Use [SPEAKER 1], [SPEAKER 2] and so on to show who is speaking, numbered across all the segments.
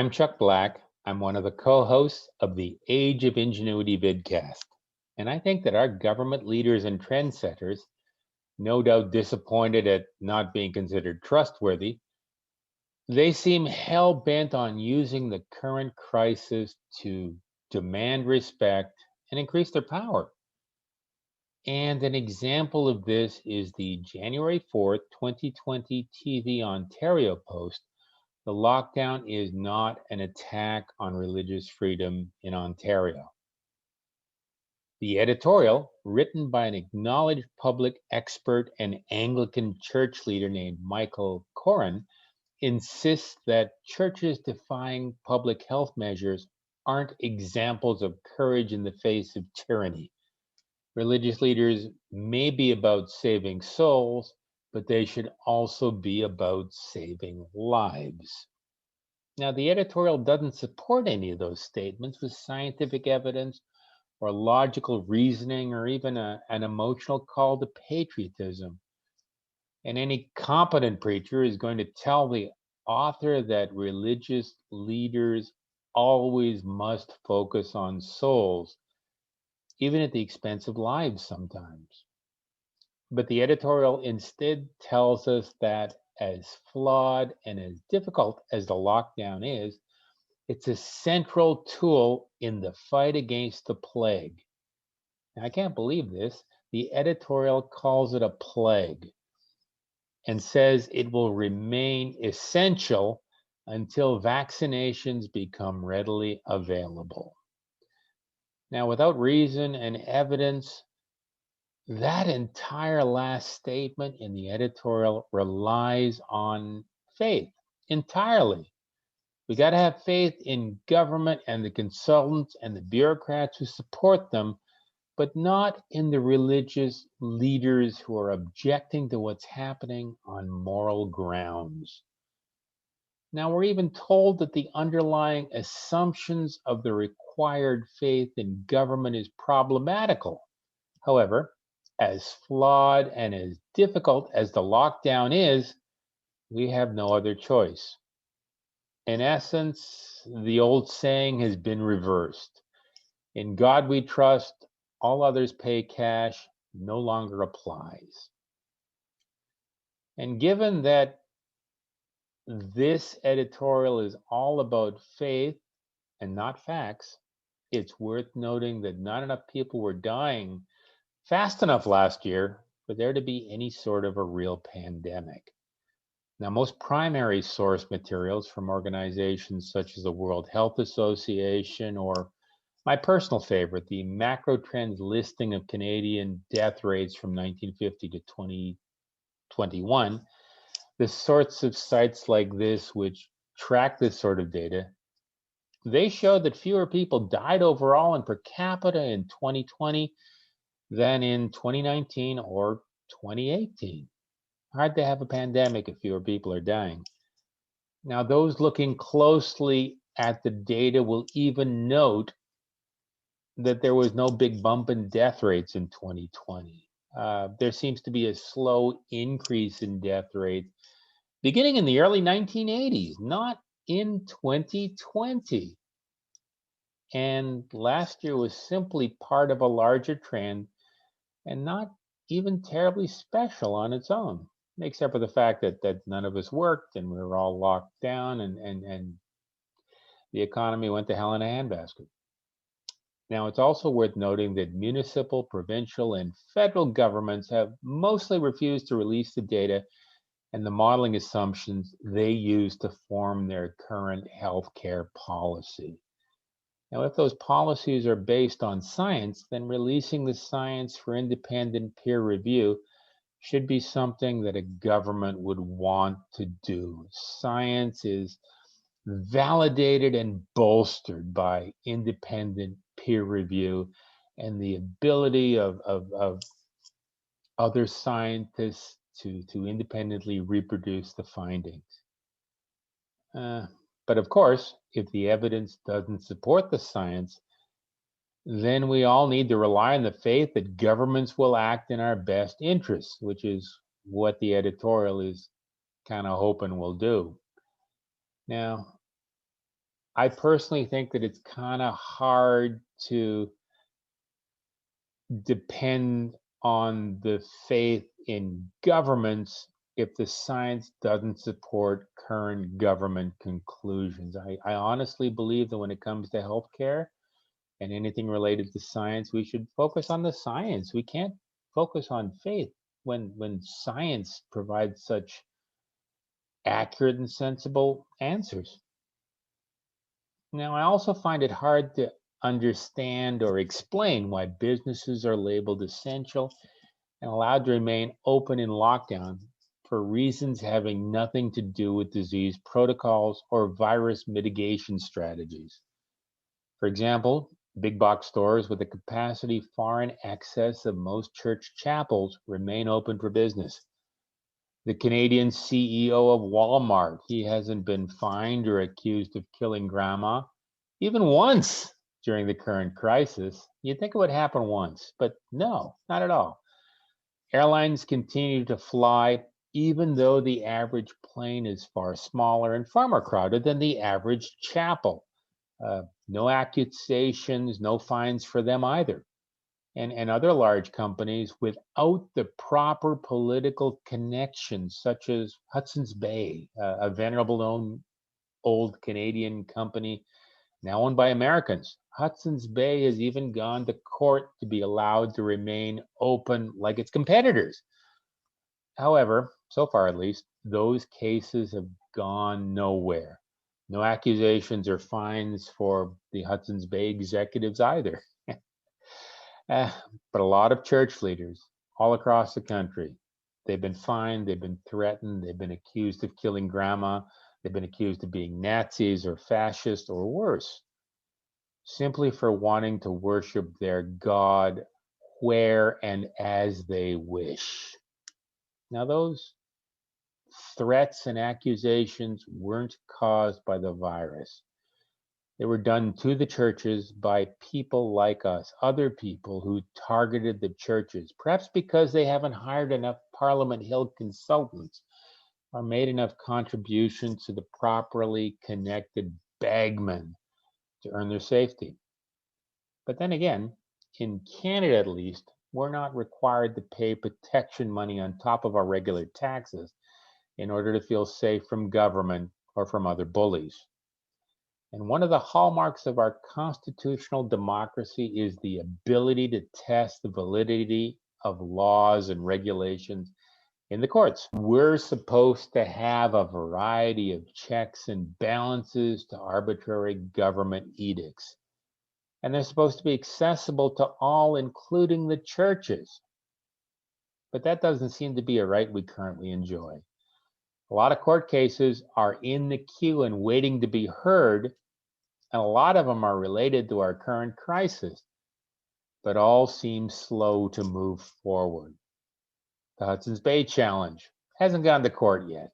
[SPEAKER 1] I'm Chuck Black. I'm one of the co-hosts of the Age of Ingenuity vidcast. And I think that our government leaders and trendsetters, no doubt disappointed at not being considered trustworthy, they seem hell-bent on using the current crisis to demand respect and increase their power. And an example of this is the January 4th, 2020 TV Ontario post. The lockdown is not an attack on religious freedom in Ontario. The editorial, written by an acknowledged public expert and Anglican church leader named Michael Coren, insists that churches defying public health measures aren't examples of courage in the face of tyranny. Religious leaders may be about saving souls, but they should also be about saving lives. Now, the editorial doesn't support any of those statements with scientific evidence or logical reasoning or even an emotional call to patriotism. And any competent preacher is going to tell the author that religious leaders always must focus on souls, even at the expense of lives sometimes. But the editorial instead tells us that as flawed and as difficult as the lockdown is, it's a central tool in the fight against the plague. Now, I can't believe this. The editorial calls it a plague and says it will remain essential until vaccinations become readily available. Now, without reason and evidence, that entire last statement in the editorial relies on faith entirely. We got to have faith in government and the consultants and the bureaucrats who support them, but not in the religious leaders who are objecting to what's happening on moral grounds. Now, we're even told that the underlying assumptions of the required faith in government is problematical. However, as flawed and as difficult as the lockdown is, we have no other choice. In essence, the old saying has been reversed. In God we trust, all others pay cash no longer applies. And given that this editorial is all about faith and not facts, it's worth noting that not enough people were dying fast enough last year for there to be any sort of a real pandemic. Now, most primary source materials from organizations such as the World Health Association or my personal favorite, the Macro Trends listing of Canadian death rates from 1950 to 2021, the sorts of sites like this which track this sort of data, they show that fewer people died overall and per capita in 2020 than in 2019 or 2018. Hard to have a pandemic if fewer people are dying. Now, those looking closely at the data will even note that there was no big bump in death rates in 2020. There seems to be a slow increase in death rates beginning in the early 1980s, not in 2020. And last year was simply part of a larger trend and not even terribly special on its own, except for the fact that none of us worked and we were all locked down and the economy went to hell in a handbasket. Now, it's also worth noting that municipal, provincial, and federal governments have mostly refused to release the data and the modeling assumptions they use to form their current healthcare policy. Now, if those policies are based on science, then releasing the science for independent peer review should be something that a government would want to do. Science is validated and bolstered by independent peer review and the ability of other scientists to independently reproduce the findings. But of course, if the evidence doesn't support the science, then we all need to rely on the faith that governments will act in our best interests, which is what the editorial is kind of hoping will do. Now, I personally think that it's kind of hard to depend on the faith in governments if the science doesn't support current government conclusions. I honestly believe that when it comes to healthcare and anything related to science, we should focus on the science. We can't focus on faith when science provides such accurate and sensible answers. Now, I also find it hard to understand or explain why businesses are labeled essential and allowed to remain open in lockdown for reasons having nothing to do with disease protocols or virus mitigation strategies. For example, big box stores with a capacity far in excess of most church chapels remain open for business. The Canadian CEO of Walmart, he hasn't been fined or accused of killing grandma, even once during the current crisis. You'd think it would happen once, but no, not at all. Airlines continue to fly, even though the average plane is far smaller and far more crowded than the average chapel. No accusations, no fines for them either. And other large companies without the proper political connections, such as Hudson's Bay, a venerable known old Canadian company now owned by Americans. Hudson's Bay has even gone to court to be allowed to remain open like its competitors. However, so far at least, those cases have gone nowhere. No accusations or fines for the Hudson's Bay executives either. Uh, but a lot of church leaders all across the country, they've been fined, they've been threatened, they've been accused of killing grandma, they've been accused of being Nazis or fascist or worse, simply for wanting to worship their God where and as they wish. Now, those threats and accusations weren't caused by the virus. They were done to the churches by people like us, other people who targeted the churches, perhaps because they haven't hired enough Parliament Hill consultants or made enough contributions to the properly connected bagmen to earn their safety. But then again, in Canada at least, we're not required to pay protection money on top of our regular taxes in order to feel safe from government or from other bullies. And one of the hallmarks of our constitutional democracy is the ability to test the validity of laws and regulations in the courts. We're supposed to have a variety of checks and balances to arbitrary government edicts. And they're supposed to be accessible to all, including the churches. But that doesn't seem to be a right we currently enjoy. A lot of court cases are in the queue and waiting to be heard, and a lot of them are related to our current crisis, but all seem slow to move forward. The Hudson's Bay Challenge hasn't gone to court yet.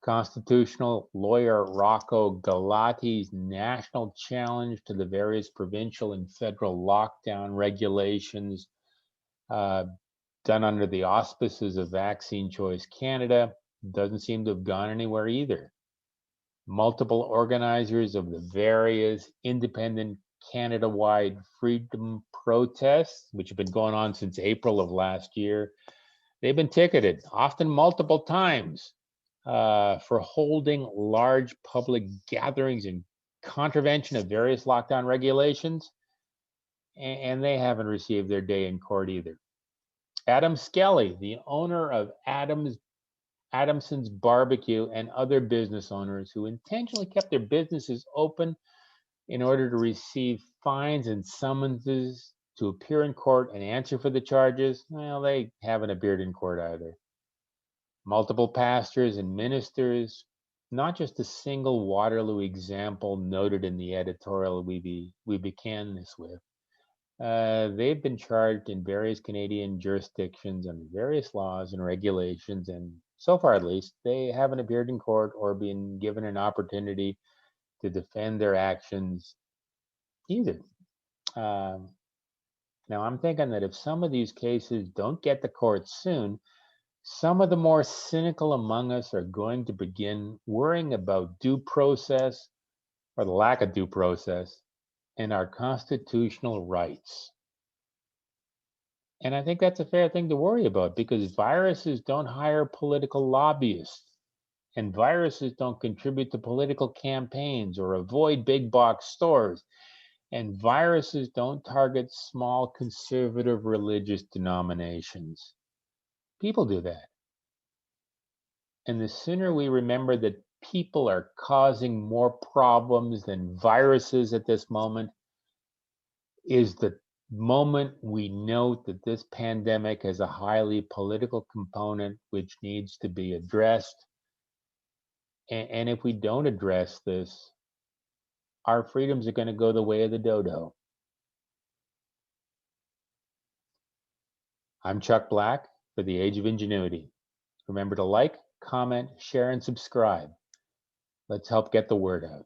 [SPEAKER 1] Constitutional lawyer Rocco Galati's national challenge to the various provincial and federal lockdown regulations done under the auspices of Vaccine Choice Canada doesn't seem to have gone anywhere either. Multiple organizers of the various independent Canada-wide freedom protests, which have been going on since April of last year, they've been ticketed, often multiple times, for holding large public gatherings in contravention of various lockdown regulations, and they haven't received their day in court either. Adam Skelly, the owner of Adamson's Barbecue, and other business owners who intentionally kept their businesses open in order to receive fines and summonses to appear in court and answer for the charges, well, they haven't appeared in court either. Multiple pastors and ministers, not just a single Waterloo example noted in the editorial we began this with. They've been charged in various Canadian jurisdictions under various laws and regulations, and so far at least, they haven't appeared in court or been given an opportunity to defend their actions either. Now, I'm thinking that if some of these cases don't get to court soon, some of the more cynical among us are going to begin worrying about due process or the lack of due process, and our constitutional rights. And I think that's a fair thing to worry about because viruses don't hire political lobbyists, and viruses don't contribute to political campaigns or avoid big box stores, and viruses don't target small conservative religious denominations. People do that. And the sooner we remember that people are causing more problems than viruses at this moment is the moment we note that this pandemic has a highly political component which needs to be addressed. And if we don't address this, our freedoms are going to go the way of the dodo. I'm Chuck Black for the Age of Ingenuity. Remember to like, comment, share, and subscribe. Let's help get the word out.